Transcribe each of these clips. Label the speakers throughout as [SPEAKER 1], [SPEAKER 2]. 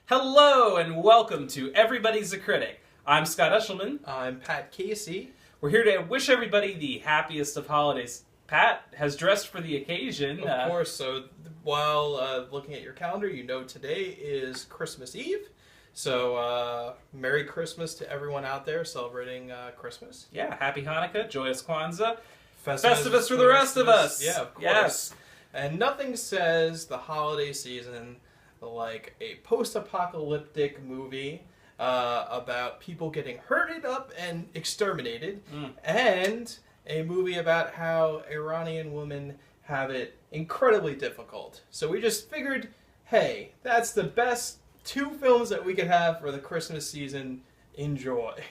[SPEAKER 1] Hello and welcome to Everybody's a Critic. I'm Scott Eshelman.
[SPEAKER 2] I'm Pat Casey.
[SPEAKER 1] We're here to wish everybody the happiest of holidays. Pat has dressed for the occasion.
[SPEAKER 2] Of course, so while looking at your calendar, you know today is Christmas Eve. So Merry Christmas to everyone out there celebrating Christmas.
[SPEAKER 1] Yeah, Happy Hanukkah, Joyous Kwanzaa.
[SPEAKER 2] Festivus
[SPEAKER 1] for the rest of us.
[SPEAKER 2] Yeah, of course.
[SPEAKER 1] Yes.
[SPEAKER 2] And nothing says the holiday season like a post-apocalyptic movie about people getting herded up and exterminated, and a movie about how Iranian women have it incredibly difficult. So we just figured, hey, that's the best two films that we could have for the Christmas season. Enjoy.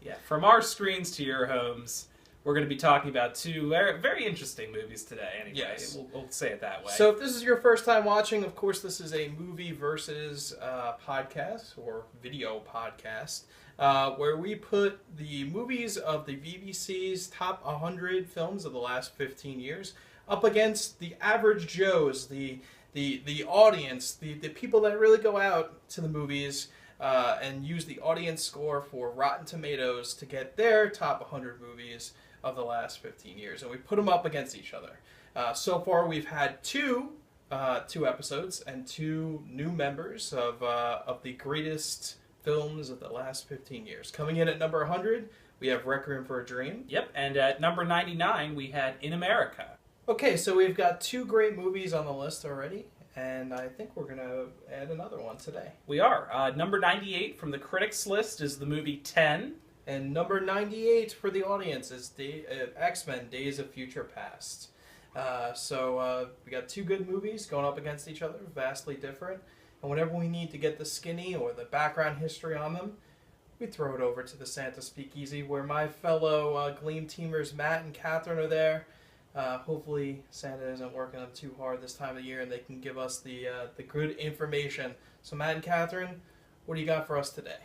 [SPEAKER 1] Yeah, from our screens to your homes, we're going to be talking about two very, very interesting movies today. Anyway,
[SPEAKER 2] Yes.
[SPEAKER 1] we'll say it that way.
[SPEAKER 2] So if this is your first time watching, of course, this is a movie versus podcast or video podcast where we put the movies of the BBC's top 100 films of the last 15 years up against the average Joes, the audience, the people that really go out to the movies and use the audience score for Rotten Tomatoes to get their top 100 movies of the last 15 years, and we put them up against each other. So far, we've had two episodes and two new members of the greatest films of the last 15 years. Coming in at number 100, we have Requiem for a Dream.
[SPEAKER 1] Yep, and at number 99, we had In America.
[SPEAKER 2] Okay, so we've got two great movies on the list already, and I think we're going to add another one today.
[SPEAKER 1] We are. Number 98 from the critics list is the movie 10.
[SPEAKER 2] And number 98 for the audience is X-Men: Days of Future Past. So we got two good movies going up against each other, vastly different. And whenever we need to get the skinny or the background history on them, we throw it over to the Santa Speakeasy, where my fellow Gleam teamers Matt and Catherine are there. Hopefully Santa isn't working them too hard this time of year, and they can give us the good information. So Matt and Catherine, what do you got for us today?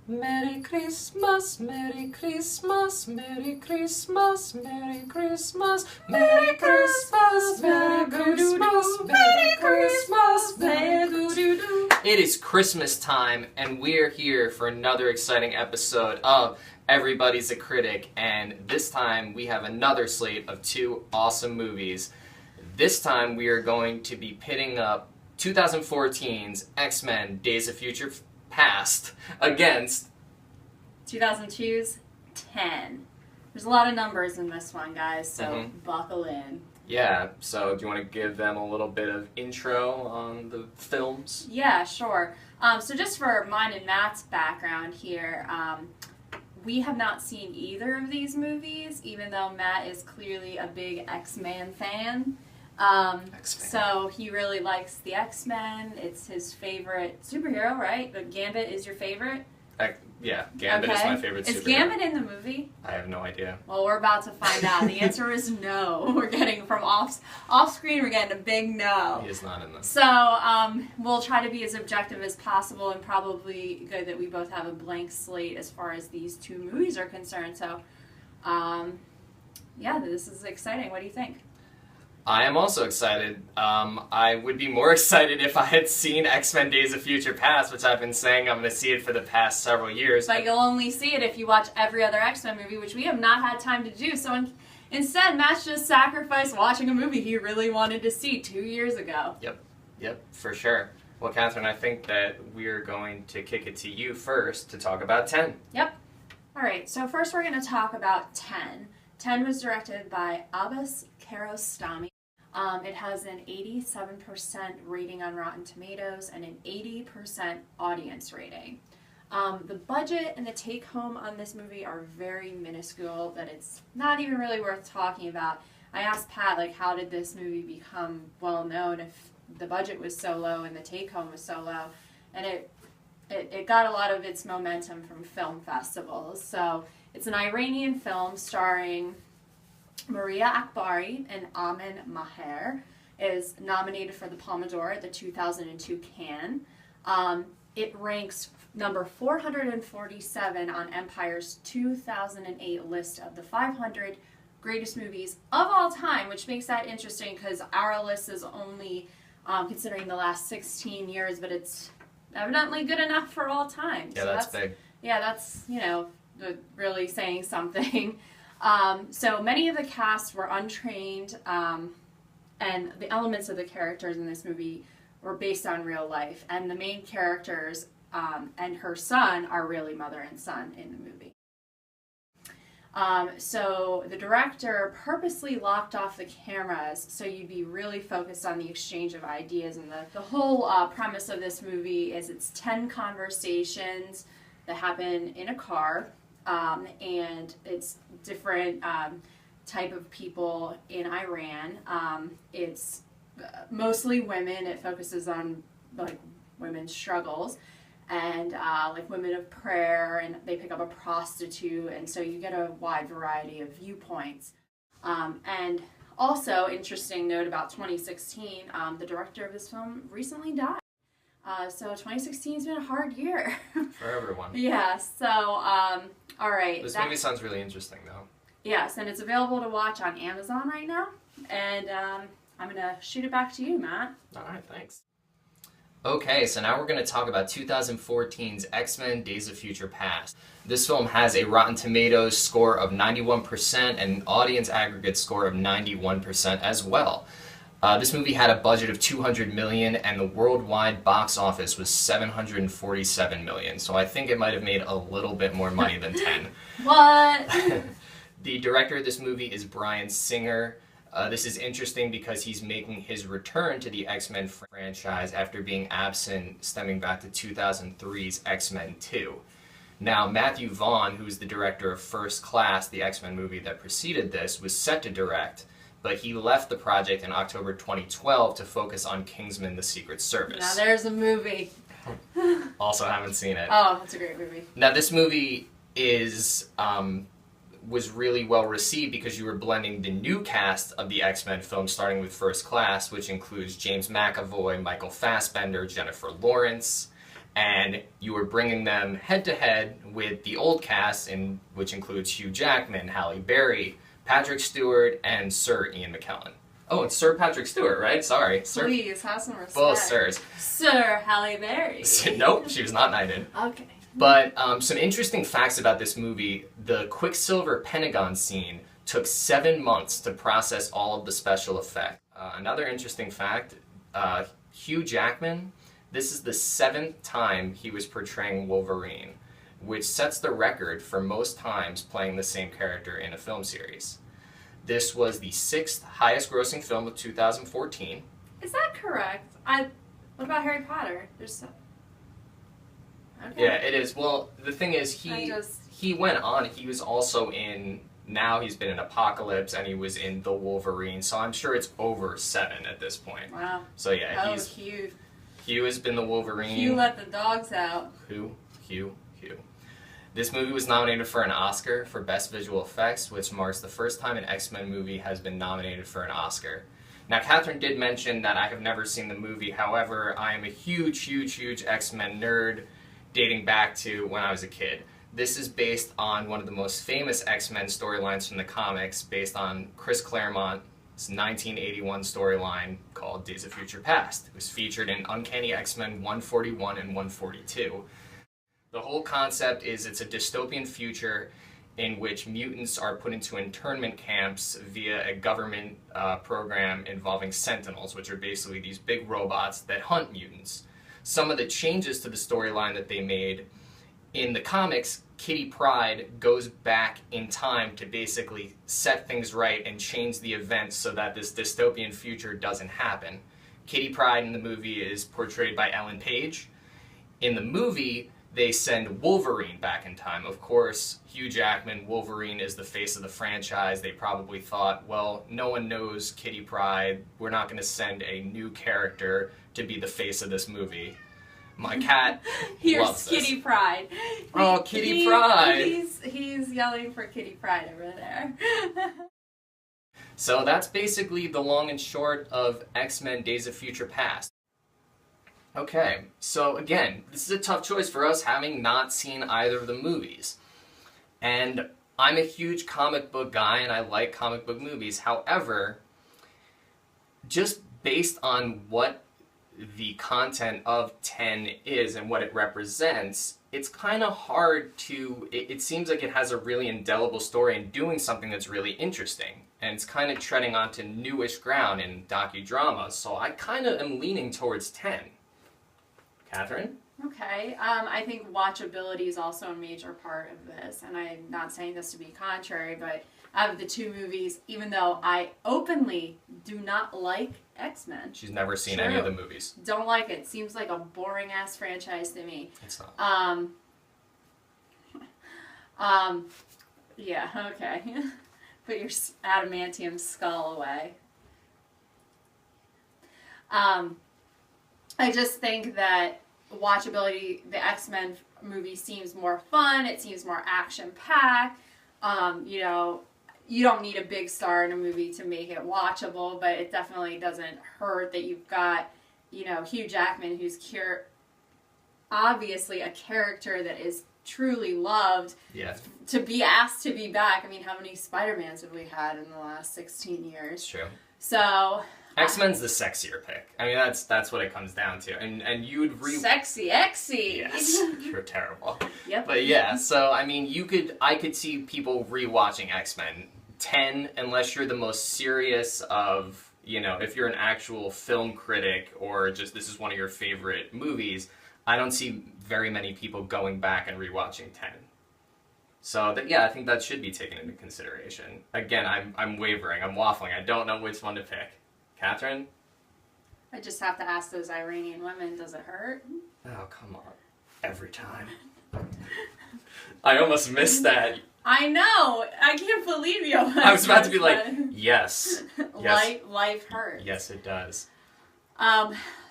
[SPEAKER 3] Merry Christmas, Merry Christmas, Merry Christmas, Merry Christmas, Merry Christmas, Merry Christmas, Merry Christmas, Merry Christmas.
[SPEAKER 4] It is Christmas time, and we're here for another exciting episode of Everybody's a Critic, and this time we have another slate of two awesome movies. This time we are going to be pitting up 2014's X-Men: Days of Future Past against
[SPEAKER 5] 2002's 10. There's a lot of numbers in this one, guys, so buckle in.
[SPEAKER 4] Yeah, so do you want to give them a little bit of intro on the films?
[SPEAKER 5] Yeah, sure. So just for mine and Matt's background here, we have not seen either of these movies, even though Matt is clearly a big X-Men fan. So he really likes the X-Men. It's his favorite superhero, right? But Gambit is your favorite?
[SPEAKER 4] Yeah, Gambit is my favorite superhero.
[SPEAKER 5] Is Gambit in the movie?
[SPEAKER 4] I have no idea.
[SPEAKER 5] Well, we're about to find out. The answer is no. We're getting from off screen, we're getting a big no.
[SPEAKER 4] He is not in this.
[SPEAKER 5] So we'll try to be as objective as possible, and probably good that we both have a blank slate as far as these two movies are concerned. So, yeah, this is exciting. What do you think?
[SPEAKER 4] I am also excited. I would be more excited if I had seen X-Men: Days of Future Past, which I've been saying I'm going to see it for the past several years.
[SPEAKER 5] But you'll only see it if you watch every other X-Men movie, which we have not had time to do. So instead, Matt's just sacrificed watching a movie he really wanted to see 2 years ago.
[SPEAKER 4] Yep, for sure. Well, Catherine, I think that we're going to kick it to you first to talk about 10.
[SPEAKER 5] Yep. All right, so first we're going to talk about 10. 10 was directed by Abbas Kiarostami. It has an 87% rating on Rotten Tomatoes and an 80% audience rating. The budget and the take-home on this movie are very minuscule, that it's not even really worth talking about. I asked Pat, like, how did this movie become well-known if the budget was so low and the take-home was so low? And it got a lot of its momentum from film festivals. So it's an Iranian film starring Maria Akbari and Amin Maher. Is nominated for the Palme d'Or at the 2002 Cannes. It ranks number 447 on Empire's 2008 list of the 500 greatest movies of all time, which makes that interesting because our list is only considering the last 16 years, but it's evidently good enough for all time.
[SPEAKER 4] Yeah,
[SPEAKER 5] So
[SPEAKER 4] that's big.
[SPEAKER 5] Yeah, that's, really saying something. So many of the cast were untrained, and the elements of the characters in this movie were based on real life. And the main characters and her son are really mother and son in the movie. So the director purposely locked off the cameras so you'd be really focused on the exchange of ideas. And the whole premise of this movie is it's 10 conversations that happen in a car, and it's different type of people in Iran. It's mostly women. It focuses on like women's struggles and like women of prayer, and they pick up a prostitute, and so you get a wide variety of viewpoints. And also, interesting note about 2016, the director of this film recently died. So 2016 has been a hard year.
[SPEAKER 4] For everyone.
[SPEAKER 5] Yeah, so, all right.
[SPEAKER 4] This movie sounds really interesting, though.
[SPEAKER 5] Yes, and it's available to watch on Amazon right now. And I'm going to shoot it back to you, Matt.
[SPEAKER 4] All right, thanks. Okay, so now we're going to talk about 2014's X-Men Days of Future Past. This film has a Rotten Tomatoes score of 91% and an audience aggregate score of 91% as well. This movie had a budget of $200 million, and the worldwide box office was $747 million, so I think it might have made a little bit more money than 10.
[SPEAKER 5] What?
[SPEAKER 4] The director of this movie is Bryan Singer. This is interesting because he's making his return to the X-Men franchise after being absent stemming back to 2003's X-Men 2. Now, Matthew Vaughn, who's the director of First Class, the X-Men movie that preceded this, was set to direct, but he left the project in October 2012 to focus on Kingsman: The Secret Service.
[SPEAKER 5] Now there's a movie.
[SPEAKER 4] Also haven't seen it.
[SPEAKER 5] Oh, that's a great movie.
[SPEAKER 4] Now, this movie was really well received because you were blending the new cast of the X-Men film, starting with First Class, which includes James McAvoy, Michael Fassbender, Jennifer Lawrence, and you were bringing them head-to-head with the old cast, which includes Hugh Jackman, Halle Berry, Patrick Stewart, and Sir Ian McKellen. Oh, it's Sir Patrick Stewart, right? Sorry. Sir.
[SPEAKER 5] Please, have some respect.
[SPEAKER 4] Both Sirs.
[SPEAKER 5] Sir Halle Berry.
[SPEAKER 4] Nope, she was not knighted.
[SPEAKER 5] Okay.
[SPEAKER 4] But some interesting facts about this movie. The Quicksilver Pentagon scene took 7 months to process all of the special effects. Another interesting fact, Hugh Jackman, this is the 7th time he was portraying Wolverine, which sets the record for most times playing the same character in a film series. This was the 6th highest grossing film of 2014.
[SPEAKER 5] Is that correct? What about Harry Potter? Okay.
[SPEAKER 4] Yeah, it is. Well, the thing is, he went on. He was also in. Now he's been in Apocalypse, and he was in The Wolverine. So I'm sure it's over 7 at this point.
[SPEAKER 5] Wow.
[SPEAKER 4] So yeah,
[SPEAKER 5] Hugh.
[SPEAKER 4] Hugh has been the Wolverine.
[SPEAKER 5] Hugh let the dogs out.
[SPEAKER 4] Hugh. This movie was nominated for an Oscar for Best Visual Effects, which marks the first time an X-Men movie has been nominated for an Oscar. Now, Catherine did mention that I have never seen the movie. However, I am a huge X-Men nerd, dating back to when I was a kid. This is based on one of the most famous X-Men storylines from the comics, based on Chris Claremont's 1981 storyline called Days of Future Past. It was featured in Uncanny X-Men 141 and 142. The whole concept is it's a dystopian future in which mutants are put into internment camps via a government program involving Sentinels, which are basically these big robots that hunt mutants. Some of the changes to the storyline that they made in the comics, Kitty Pryde goes back in time to basically set things right and change the events so that this dystopian future doesn't happen. Kitty Pryde in the movie is portrayed by Ellen Page. In the movie, they send Wolverine back in time. Of course, Hugh Jackman, Wolverine is the face of the franchise. They probably thought, well, no one knows Kitty Pryde. We're not going to send a new character to be the face of this movie. My cat
[SPEAKER 5] Here's
[SPEAKER 4] loves this.
[SPEAKER 5] Kitty Pryde.
[SPEAKER 4] Oh, Kitty Pryde!
[SPEAKER 5] He's yelling for Kitty Pryde over there.
[SPEAKER 4] So that's basically the long and short of X-Men Days of Future Past. Okay, so again, this is a tough choice for us, having not seen either of the movies. And I'm a huge comic book guy, and I like comic book movies. However, just based on what the content of 10 is and what it represents, it's kind of hard to, it seems like it has a really indelible story and doing something that's really interesting. And it's kind of treading onto newish ground in docudramas, so I kind of am leaning towards 10. Catherine?
[SPEAKER 5] Okay, I think watchability is also a major part of this, and I'm not saying this to be contrary, but out of the two movies, even though I openly do not like X-Men.
[SPEAKER 4] She's never seen any of the movies.
[SPEAKER 5] Don't like it. Seems like a boring-ass franchise to me.
[SPEAKER 4] It's not.
[SPEAKER 5] Yeah, okay. Put your adamantium skull away. I just think that watchability, the X-Men movie seems more fun. It seems more action-packed. You know, you don't need a big star in a movie to make it watchable, but it definitely doesn't hurt that you've got, you know, Hugh Jackman, who's obviously a character that is truly loved.
[SPEAKER 4] Yeah.
[SPEAKER 5] To be asked to be back. I mean, how many Spider-Mans have we had in the last 16 years?
[SPEAKER 4] It's true.
[SPEAKER 5] So
[SPEAKER 4] X-Men's the sexier pick. I mean, that's what it comes down to. And you would
[SPEAKER 5] sexy, exy.
[SPEAKER 4] Yes, you're terrible.
[SPEAKER 5] Yep.
[SPEAKER 4] But yeah, so I mean, I could see people rewatching X-Men. 10, unless you're the most serious of, you know, if you're an actual film critic or just this is one of your favorite movies, I don't see very many people going back and rewatching 10. So yeah, I think that should be taken into consideration. Again, I'm wavering, I'm waffling, I don't know which one to pick. Catherine?
[SPEAKER 5] I just have to ask those Iranian women, does it hurt?
[SPEAKER 4] Oh, come on. Every time. I almost missed that.
[SPEAKER 5] I know! I can't believe you.
[SPEAKER 4] I was about to be like, yes. Yes.
[SPEAKER 5] Life hurts.
[SPEAKER 4] Yes, it does.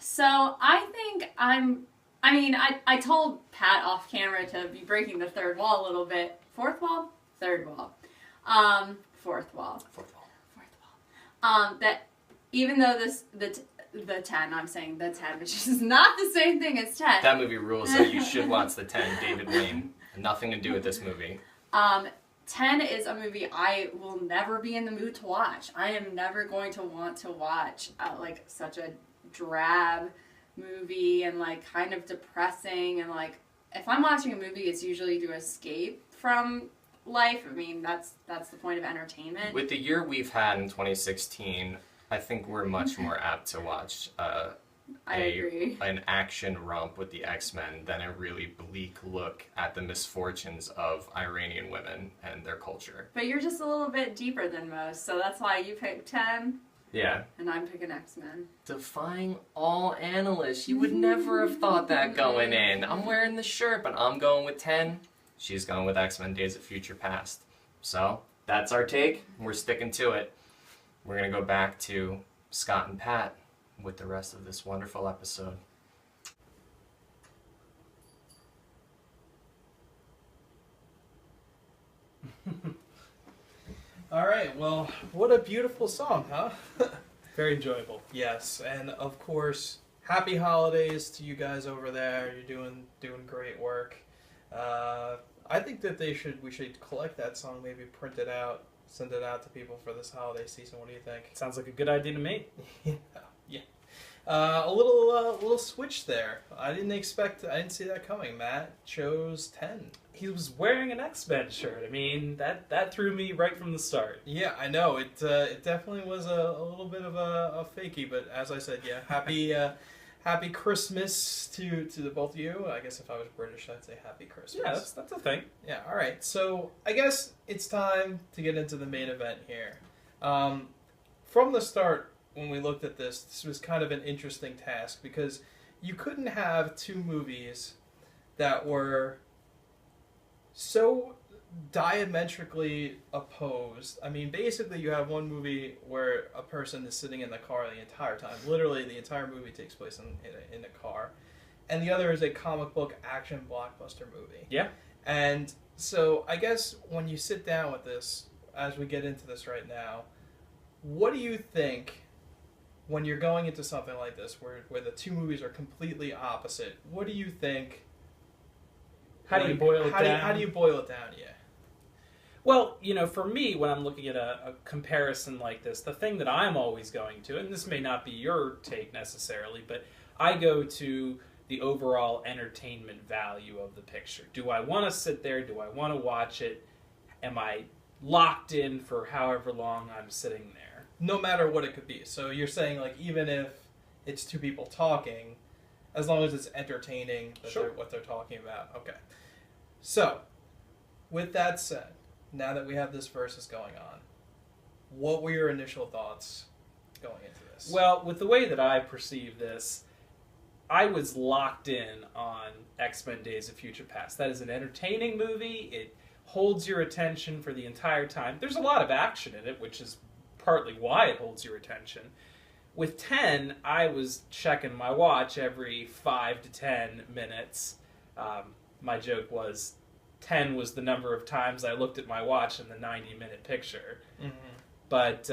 [SPEAKER 5] So I think I told Pat off camera to be breaking the third wall a little bit. Fourth wall? Third wall. Fourth wall.
[SPEAKER 4] Fourth wall.
[SPEAKER 5] That even though the 10, I'm saying the 10, which is not the same thing as 10.
[SPEAKER 4] That movie rules, so you should watch the 10, David Wayne. Nothing to do with this movie.
[SPEAKER 5] 10 is a movie I will never be in the mood to watch. I am never going to want to watch like such a drab movie and like kind of depressing, and like if I'm watching a movie, it's usually to escape from life. I mean, that's the point of entertainment.
[SPEAKER 4] With the year we've had in 2016, I think we're much more apt to watch
[SPEAKER 5] I agree.
[SPEAKER 4] An action romp with the X-Men than a really bleak look at the misfortunes of Iranian women and their culture.
[SPEAKER 5] But you're just a little bit deeper than most, so that's why you picked 10.
[SPEAKER 4] Yeah.
[SPEAKER 5] And I'm picking X-Men.
[SPEAKER 4] Defying all analysts. You would never have thought that going in. I'm wearing the shirt, but I'm going with 10. She's going with X-Men Days of Future Past. So, that's our take. We're sticking to it. We're going to go back to Scott and Pat with the rest of this wonderful episode.
[SPEAKER 2] All right, well, what a beautiful song, huh?
[SPEAKER 1] Very enjoyable.
[SPEAKER 2] Yes, and of course, happy holidays to you guys over there. You're doing great work. I think that we should collect that song, maybe print it out, send it out to people for this holiday season. What do you think?
[SPEAKER 1] Sounds like a good idea to me.
[SPEAKER 2] Yeah. A little switch there. I didn't see that coming. Matt chose 10.
[SPEAKER 1] He was wearing an X-Men shirt. I mean, that threw me right from the start.
[SPEAKER 2] Yeah, I know. It definitely was a little bit of a fakie, but as I said, yeah, happy Christmas to the both of you. I guess if I was British, I'd say Happy Christmas.
[SPEAKER 1] Yeah, that's a thing.
[SPEAKER 2] Yeah, all right. So I guess it's time to get into the main event here. From the start, when we looked at this was kind of an interesting task because you couldn't have two movies that were so diametrically opposed. I mean, basically you have one movie where a person is sitting in the car the entire time. Literally, the entire movie takes place in a car. And the other is a comic book action blockbuster movie.
[SPEAKER 1] Yeah.
[SPEAKER 2] And so I guess when you sit down with this, as we get into this right now, what do you think when you're going into something like this where the two movies are completely opposite? What do you think?
[SPEAKER 1] How do you boil it down?
[SPEAKER 2] How do you boil it down? Yeah.
[SPEAKER 1] Well, for me, when I'm looking at a comparison like this, the thing that I'm always going to, and this may not be your take necessarily, but I go to the overall entertainment value of the picture. Do I want to sit there? Do I want to watch it? Am I locked in for however long I'm sitting there?
[SPEAKER 2] No matter what it could be. So you're saying, like, even if it's two people talking, as long as it's entertaining,
[SPEAKER 1] Sure.
[SPEAKER 2] what they're talking about. Okay. So, with that said, now that we have this versus going on, what were your initial thoughts going into this?
[SPEAKER 1] Well, with the way that I perceive this, I was locked in on X-Men Days of Future Past. That is an entertaining movie. It holds your attention for the entire time. There's a lot of action in it, which is partly why it holds your attention. With 10, I was checking my watch every 5 to 10 minutes. My joke was 10 was the number of times I looked at my watch in the 90-minute picture.
[SPEAKER 2] Mm-hmm.
[SPEAKER 1] But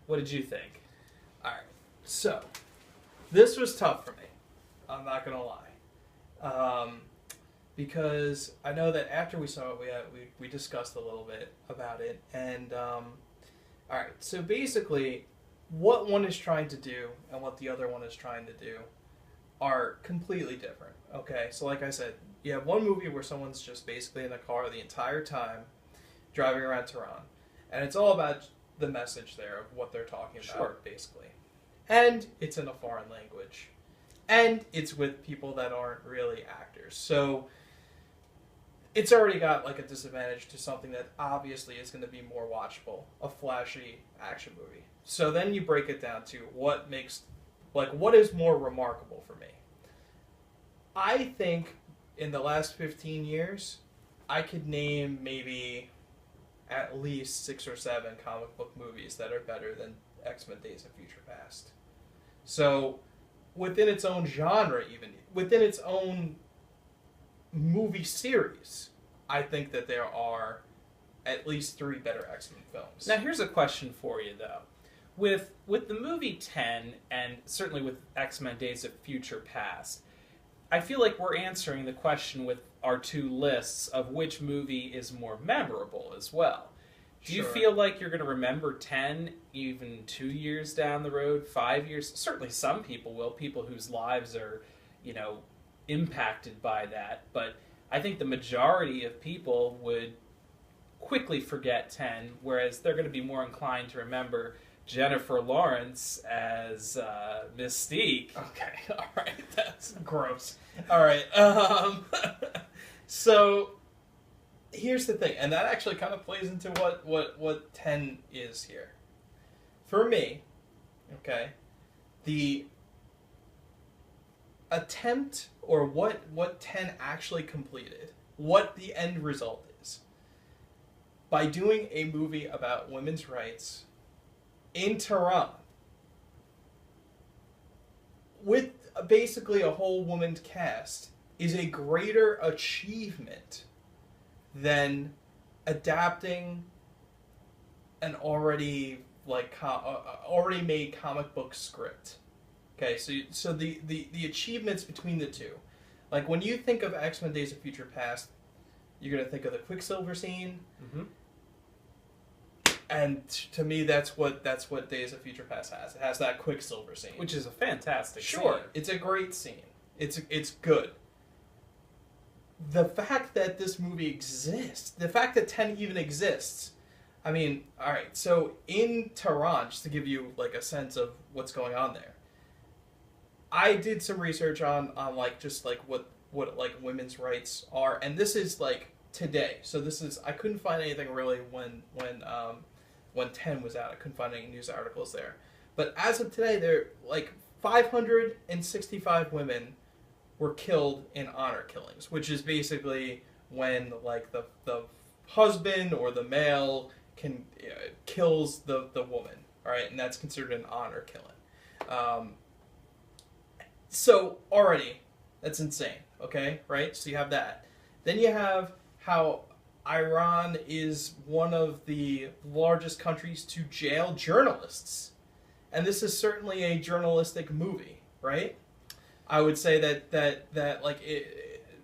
[SPEAKER 1] what did you think?
[SPEAKER 2] All right. So, this was tough for me. I'm not going to lie. Because I know that after we saw it, we discussed a little bit about it. And, all right. So, basically, what one is trying to do and what the other one is trying to do are completely different. Okay? So, like I said, you have one movie where someone's just basically in a car the entire time driving around Tehran. And it's all about the message there of what they're talking about,
[SPEAKER 1] Sure.
[SPEAKER 2] basically. And it's in a foreign language. And it's with people that aren't really actors. So it's already got like a disadvantage to something that obviously is going to be more watchable, a flashy action movie. So then you break it down to what is more remarkable for me. I think in the last 15 years, I could name maybe at least 6 or 7 comic book movies that are better than X-Men Days of Future Past. So within its own genre, even within its own movie series, I think that there are at least 3 better X-Men films.
[SPEAKER 1] Now, here's a question for you, though. With the movie 10, and certainly with X-Men Days of Future Past, I feel like we're answering the question with our 2 lists of which movie is more memorable as well. Do you
[SPEAKER 2] Sure.
[SPEAKER 1] feel like you're going to remember 10 even 2 years down the road, 5 years? Certainly some people will, people whose lives are, impacted by that. But I think the majority of people would quickly forget 10, whereas they're going to be more inclined to remember Jennifer Lawrence as Mystique.
[SPEAKER 2] Okay, all right, that's gross. All right, so here's the thing, and that actually kind of plays into what 10 is here. For me, okay, the attempt or what 10 actually completed, what the end result is, by doing a movie about women's rights in Tehran, with basically a whole woman's cast, is a greater achievement than adapting an already made comic book script. Okay, so the achievements between the two, like when you think of X-Men Days of Future Past, you're gonna think of the Quicksilver scene.
[SPEAKER 1] Mm-hmm.
[SPEAKER 2] And to me, that's what Days of Future Past has. It has that Quicksilver scene,
[SPEAKER 1] Which is a fantastic
[SPEAKER 2] sure,
[SPEAKER 1] scene.
[SPEAKER 2] it's a great scene. It's good. The fact that this movie exists, the fact that 10 even exists, I mean, all right. So in Tehran, just to give you like a sense of what's going on there, I did some research on like just like what like women's rights are, and this is like today. So this is, I couldn't find anything really when 10 was out. I couldn't find any news articles there. But as of today, there like 565 women were killed in honor killings, which is basically when like the husband or the male kills the woman, all right, and that's considered an honor killing. So already, that's insane. Okay, right? So you have that. Then you have how Iran is one of the largest countries to jail journalists. And this is certainly a journalistic movie, right? I would say that like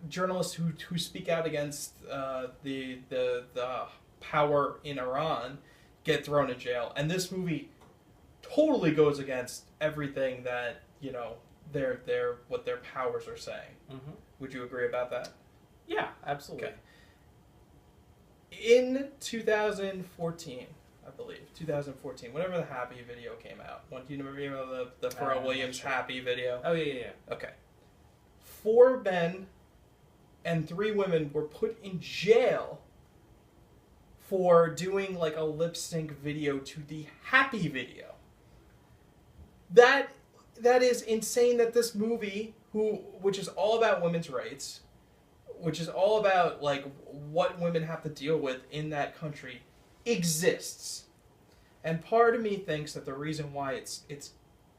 [SPEAKER 2] journalists who speak out against the power in Iran get thrown in jail. And this movie totally goes against everything that, what their powers are saying.
[SPEAKER 1] Mm-hmm.
[SPEAKER 2] Would you agree about that?
[SPEAKER 1] Yeah, absolutely.
[SPEAKER 2] Okay. In 2014, I believe 2014, whenever the Happy video came out. Do you remember the Pharrell Williams
[SPEAKER 1] sure.
[SPEAKER 2] Happy video?
[SPEAKER 1] Oh yeah.
[SPEAKER 2] Okay. 4 men and 3 women were put in jail for doing like a lip sync video to the Happy video. That is insane that this movie, which is all about women's rights, which is all about like what women have to deal with in that country, exists. And part of me thinks that the reason why it's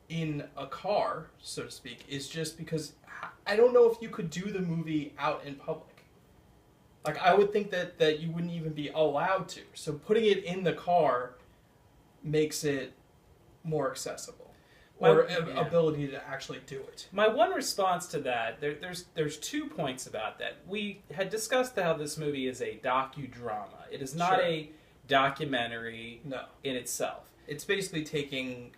[SPEAKER 2] in a car, so to speak, is just because I don't know if you could do the movie out in public. Like, I would think that you wouldn't even be allowed to. So putting it in the car makes it more accessible. Or ability to actually do it.
[SPEAKER 1] My one response to that, there's 2 points about that. We had discussed how this movie is a docudrama. It is not a documentary in itself.
[SPEAKER 2] It's basically taking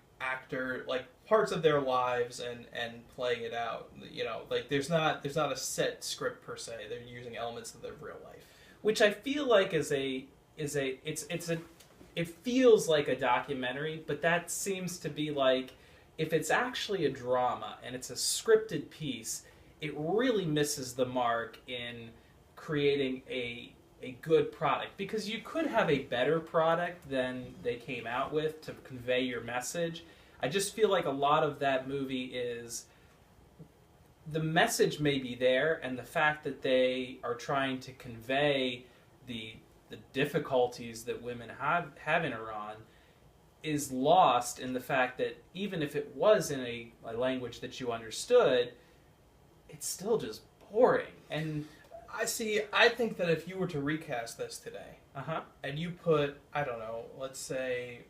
[SPEAKER 2] parts of their lives and playing it out. You know, like there's not a set script per se. They're using elements of their real life,
[SPEAKER 1] which I feel like it feels like a documentary, but that seems to be like, if it's actually a drama and it's a scripted piece, it really misses the mark in creating a good product. Because you could have a better product than they came out with to convey your message. I just feel like a lot of that movie is, the message may be there, and the fact that they are trying to convey the difficulties that women have in Iran is lost in the fact that even if it was in a language that you understood, it's still just boring. And
[SPEAKER 2] I think that if you were to recast this today, and you put, I don't know, let's say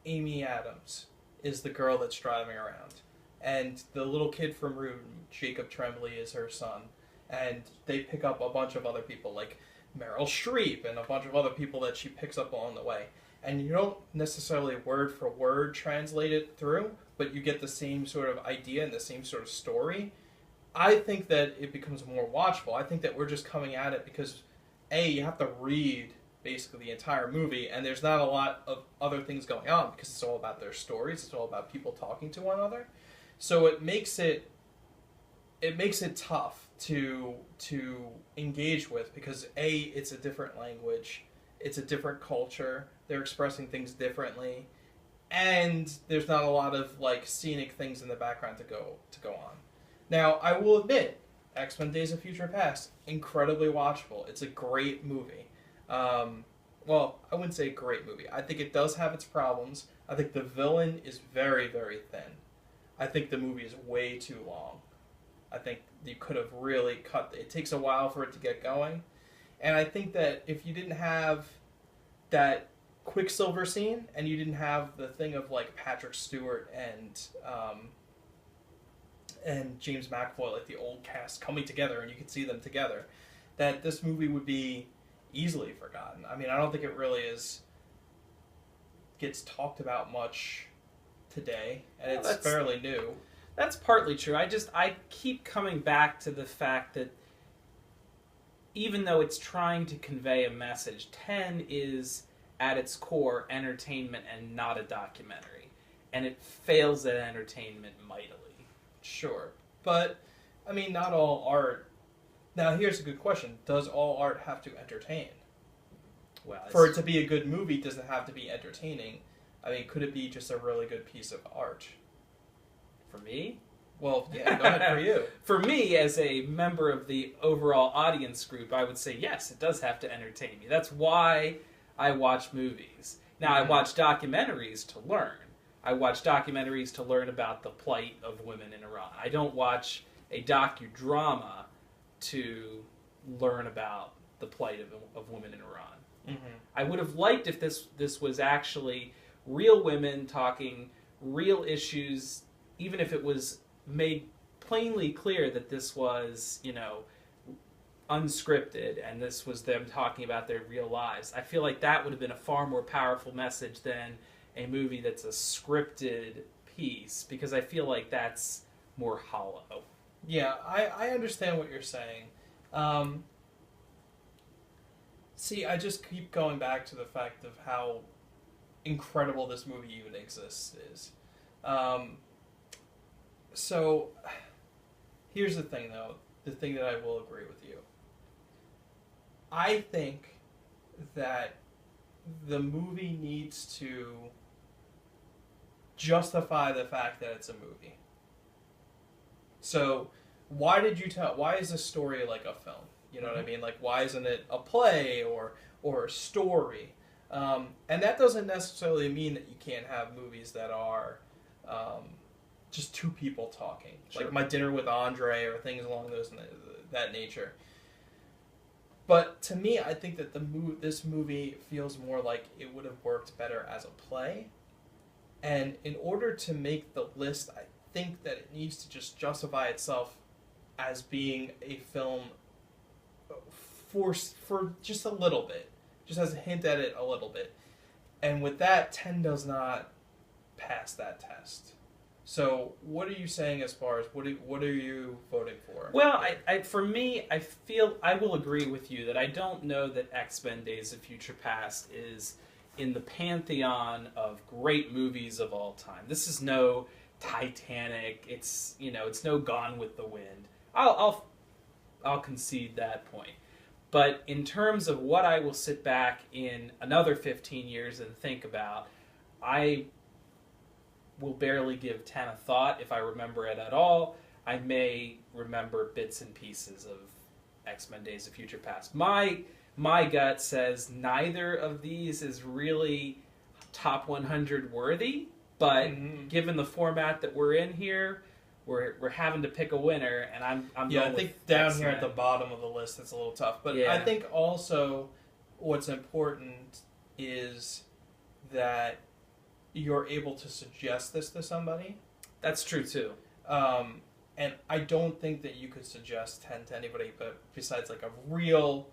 [SPEAKER 2] Amy Adams is the girl that's driving around, and the little kid from Rune, Jacob Tremblay, is her son, and they pick up a bunch of other people, like Meryl Streep and a bunch of other people that she picks up along the way. And you don't necessarily word for word translate it through, but you get the same sort of idea and the same sort of story. I think that it becomes more watchable. I think that we're just coming at it because, you have to read basically the entire movie, and there's not a lot of other things going on because it's all about their stories. It's all about people talking to one another. So it makes it tough to engage with because it's a different language, it's a different culture. They're expressing things differently, and there's not a lot of like scenic things in the background to go on. Now, I will admit, X-Men: Days of Future Past, incredibly watchable. It's a great movie. Well, I wouldn't say great movie. I think it does have its problems. I think the villain is very, very thin. I think the movie is way too long. I think you could have really cut. It takes a while for it to get going, and I think that if you didn't have that Quicksilver scene, and you didn't have the thing of like Patrick Stewart and James McAvoy, like the old cast coming together, and you could see them together, that this movie would be easily forgotten. I mean, I don't think it really gets talked about much today, and it's fairly new.
[SPEAKER 1] That's partly true. I keep coming back to the fact that even though it's trying to convey a message, 10 is at its core entertainment and not a documentary, and it fails at entertainment mightily.
[SPEAKER 2] Sure, but I mean, not all art. Now, here's a good question: does all art have to entertain?
[SPEAKER 1] Well,
[SPEAKER 2] for it to be a good movie, does it have to be entertaining? I mean, could it be just a really good piece of art?
[SPEAKER 1] For me?
[SPEAKER 2] Well, yeah, go ahead for you.
[SPEAKER 1] For me, as a member of the overall audience group, I would say yes, it does have to entertain me. That's why I watch movies. Now, I watch documentaries to learn. I watch documentaries to learn about the plight of women in Iran. I don't watch a docudrama to learn about the plight of women in Iran.
[SPEAKER 2] Mm-hmm.
[SPEAKER 1] I would have liked if this was actually real women talking real issues, even if it was made plainly clear that this was, unscripted and this was them talking about their real lives. I feel like that would have been a far more powerful message than a movie that's a scripted piece, because I feel like that's more hollow.
[SPEAKER 2] Yeah, I understand what you're saying. See, I just keep going back to the fact of how incredible this movie even exists is. So, here's the thing, though. The thing that I will agree with you. I think that the movie needs to justify the fact that it's a movie. So, why is this story like a film? You know what I mean? Like, why isn't it a play or a story? And that doesn't necessarily mean that you can't have movies that are just two people talking.
[SPEAKER 1] Sure.
[SPEAKER 2] Like My Dinner with Andre or things along that nature. But to me, I think that this movie feels more like it would have worked better as a play. And in order to make the list, I think that it needs to just justify itself as being a film for just a little bit. Just as a hint at it a little bit. And with that, 10 does not pass that test. So what are you saying as far as what are you voting for?
[SPEAKER 1] Well, for me, I feel I will agree with you that I don't know that X-Men Days of Future Past is in the pantheon of great movies of all time. This is no Titanic. It's no Gone with the Wind. I'll concede that point. But in terms of what I will sit back in another 15 years and think about, I will barely give 10 a thought if I remember it at all. I may remember bits and pieces of X-Men Days of Future Past. My gut says neither of these is really top 100 worthy, but given the format that we're in here, we're having to pick a winner, and I'm
[SPEAKER 2] yeah,
[SPEAKER 1] going
[SPEAKER 2] I think
[SPEAKER 1] with
[SPEAKER 2] down
[SPEAKER 1] X-Men.
[SPEAKER 2] here at the bottom of the list it's a little tough. But
[SPEAKER 1] Yeah.
[SPEAKER 2] I think also what's important is that you're able to suggest this to somebody.
[SPEAKER 1] That's true too.
[SPEAKER 2] And I don't think that you could suggest 10 to anybody but besides like a real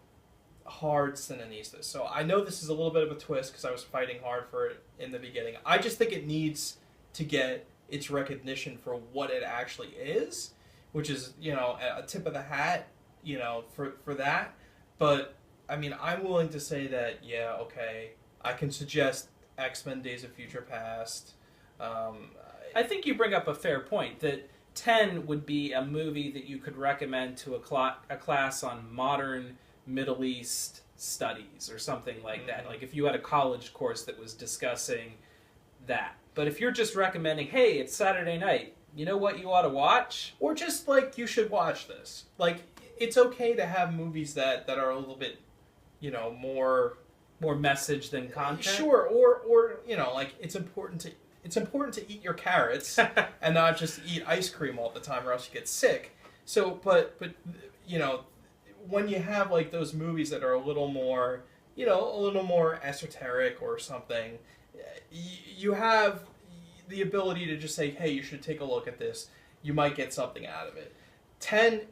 [SPEAKER 2] hard cineastas. So I know this is a little bit of a twist because I was fighting hard for it in the beginning. I just think it needs to get its recognition for what it actually is, which is, a tip of the hat, for that. But, I mean, I'm willing to say that, yeah, okay, I can suggest X-Men Days of Future Past.
[SPEAKER 1] I think you bring up a fair point that 10 would be a movie that you could recommend to a class on modern Middle East studies or something like that. Like if you had a college course that was discussing that. But if you're just recommending, hey, it's Saturday night, you know what you ought to watch?
[SPEAKER 2] Or just, like, you should watch this. Like, it's okay to have movies that are a little bit, more
[SPEAKER 1] message than content.
[SPEAKER 2] Sure, or like it's important to eat your carrots and not just eat ice cream all the time, or else you get sick. So, but when you have like those movies that are a little more esoteric or something, you have the ability to just say, hey, you should take a look at this. You might get something out of it. 10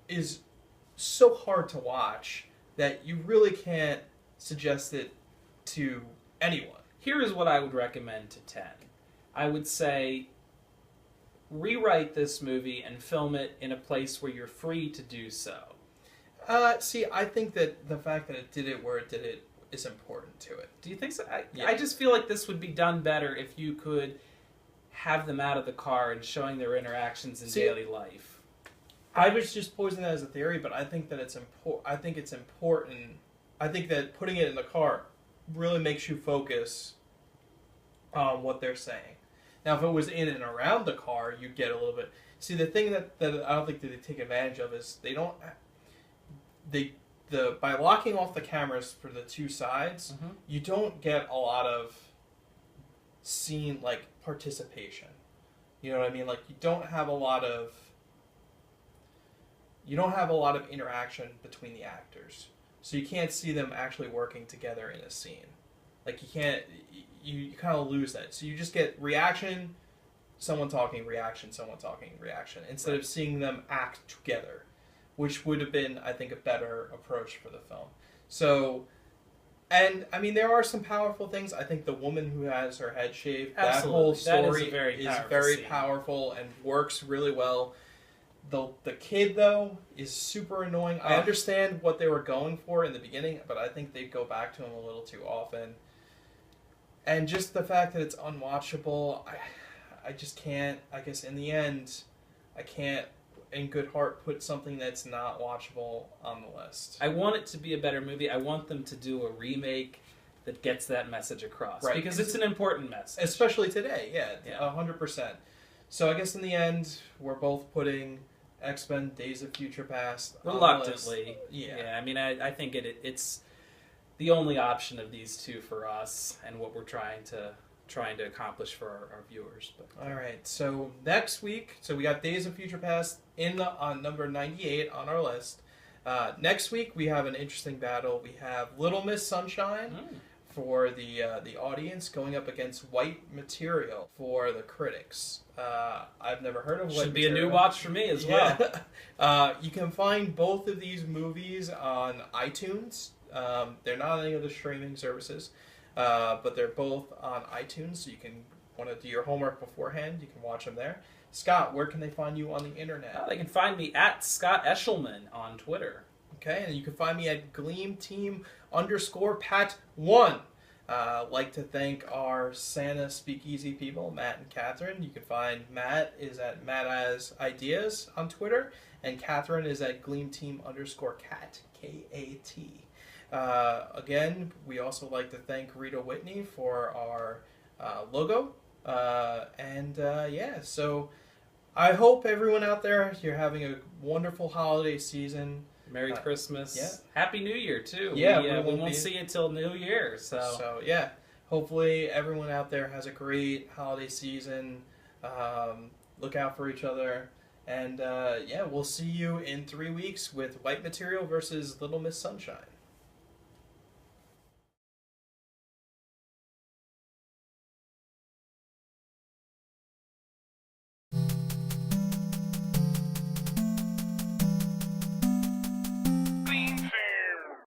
[SPEAKER 2] is so hard to watch that you really can't suggest it to anyone.
[SPEAKER 1] Here is what I would recommend to 10. I would say rewrite this movie and film it in a place where you're free to do so.
[SPEAKER 2] See, I think that the fact that it did it where it did it is important to it.
[SPEAKER 1] Do you think so?
[SPEAKER 2] Yeah.
[SPEAKER 1] I just feel like this would be done better if you could have them out of the car and showing their interactions in daily life.
[SPEAKER 2] I was just posing that as a theory, but I think that it's important. I think it's important. I think that putting it in the car really makes you focus on what they're saying. Now, if it was in and around the car, you'd get a little bit. See, the thing that I don't think that they take advantage of is by locking off the cameras for the two sides, you don't get a lot of scene like participation. You know what I mean? Like you don't have a lot of interaction between the actors. So you can't see them actually working together in a scene. Like you can't, you kind of lose that. So you just get reaction, someone talking, reaction, someone talking, reaction, instead of seeing them act together, which would have been, I think, a better approach for the film. So And I mean, there are some powerful things. I think the woman who has her head shaved, that
[SPEAKER 1] Absolutely.
[SPEAKER 2] whole
[SPEAKER 1] That
[SPEAKER 2] story
[SPEAKER 1] is a very powerful
[SPEAKER 2] very
[SPEAKER 1] scene.
[SPEAKER 2] powerful and works really well. The kid though is super annoying. I
[SPEAKER 1] Ugh.
[SPEAKER 2] understand what they were going for in the beginning, but I think they go back to him a little too often. And just the fact that it's unwatchable, I just can't. I guess in the end, I can't, in good heart, put something that's not watchable on the list.
[SPEAKER 1] I want it to be a better movie. I want them to do a remake that gets that message across.
[SPEAKER 2] Right.
[SPEAKER 1] Because it's an important message.
[SPEAKER 2] Especially today,
[SPEAKER 1] Yeah.
[SPEAKER 2] 100%. So I guess in the end, we're both putting X-Men: Days of Future Past on the list.
[SPEAKER 1] Reluctantly.
[SPEAKER 2] Yeah.
[SPEAKER 1] I mean, I think it's the only option of these two for us and what we're trying to accomplish for our viewers. But
[SPEAKER 2] All right. So next week, so we got Days of Future Past on number 98 on our list. Next week we have an interesting battle. We have Little Miss Sunshine for the audience going up against White Material for the critics. I've never heard of White
[SPEAKER 1] should be
[SPEAKER 2] Material.
[SPEAKER 1] a new watch for me as well.
[SPEAKER 2] Yeah. You can find both of these movies on iTunes. They're not on any of the streaming services, but they're both on iTunes, so you can want to do your homework beforehand. You can watch them there. Scott, where can they find you on the internet?
[SPEAKER 1] They can find me at Scott Eshelman on Twitter.
[SPEAKER 2] Okay, and you can find me at GleamTeam_Pat1. Like to thank our Santa Speakeasy people, Matt and Catherine. You can find Matt is at MattAsIdeas on Twitter, and Catherine is at GleamTeam_Cat, K-A-T. Again, we also like to thank Rita Whitney for our logo. So I hope everyone out there, you're having a wonderful holiday season.
[SPEAKER 1] Merry Christmas.
[SPEAKER 2] Yeah.
[SPEAKER 1] Happy New Year, too.
[SPEAKER 2] Yeah,
[SPEAKER 1] we won't see you till New Year. So
[SPEAKER 2] yeah, hopefully everyone out there has a great holiday season. Look out for each other. And we'll see you in 3 weeks with White Material versus Little Miss Sunshine.